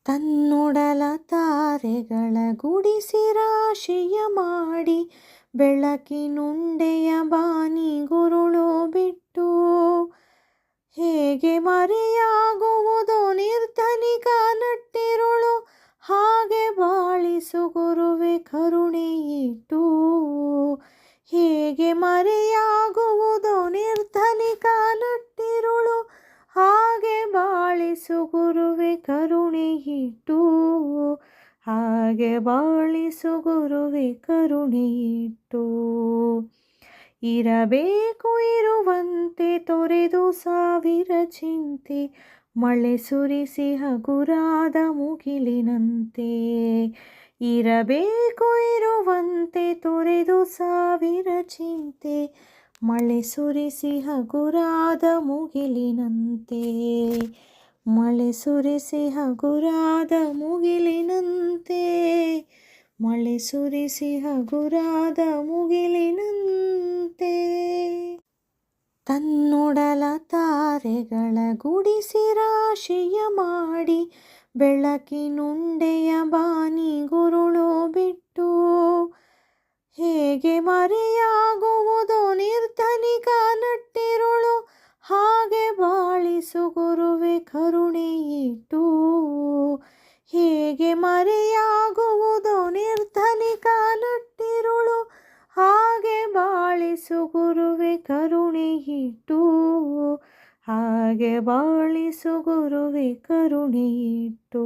ತನ್ನೊಡಲ ತಾರೆಗಳ ಗುಡಿಸಿ ರಾಶಿಯ ಮಾಡಿ ಬೆಳಕಿನುಂಡೆಯ ಬಾನಿ ಗುರುಳು ಬಿಟ್ಟು ಹೇಗೆ ಮರೆಯಾಗುವುದೋ ನಿರ್ಧನಿಕ ನಟ್ಟಿರುಳು ಹಾಗೆ ಬಾಳಿಸು ಗುರುವೆ ಕರುಣೆಯಿಟ್ಟು ಹೇಗೆ ಮರೆಯಾಗುವುದೋ ನಿರ್ಧನಿಕ ನಟ್ಟಿರುಳು ಹಾಗೆ ಬಾಳಿಸು ಗುರುವೆ ಕರುಣೆಯಿಟ್ಟು ಹಾಗೆ ಬಾಳಿಸು ಗುರುವೆ ಕರುಣೆಯಿಟ್ಟು ಇರಬೇಕು ಇರುವಂತೆ ತೊರೆದು ಸಾವಿರ ಚಿಂತೆ ಮಳೆ ಸುರಿಸಿ ಹಗುರಾದ ಮುಗಿಲಿನಂತೆ ಇರಬೇಕು ಇರುವಂತೆ ತೊರೆದು ಸಾವಿರ ಚಿಂತೆ ಮಳೆ ಸುರಿಸಿ ಹಗುರಾದ ಮುಗಿಲಿನಂತೆ ಮಳೆ ಸುರಿಸಿ ಹಗುರಾದ ಮುಗಿಲಿನಂತೆ ಮಳೆ ಸುರಿಸಿ ಹಗುರಾದ ಮುಗಿಲಿನಂತೆ ತನ್ನೊಡಲ ತಾರೆಗಳ ಗುಡಿಸಿ ರಾಶಿಯ ಮಾಡಿ ಬೆಳಕಿನುಂಡೆಯ ಬಾನಿ ಗುರುಳು ಬಿಟ್ಟು ಹೇಗೆ ಮರೆಯಾಗುವುದೋ ನಿರ್ಧನಿಕ ನಟ್ಟಿರುಳು ಹಾಗೆ ಬಾಳಿಸು ಗುರುವೆ ಕರುಣೆಯಿಟ್ಟು ಹೇಗೆ ಮರೆಯಾಗುವುದೋ ನಿರ್ಧನಿಕ ನಟ್ಟಿರುಳು ಹಾಗೆ ಬಾಳಿಸು ಗುರುವೆ ಕರುಣೆಯಿಟ್ಟು ಹಾಗೆ ಬಾಳಿಸು ಗುರುವೆ ಕರುಣೆಯಿಟ್ಟು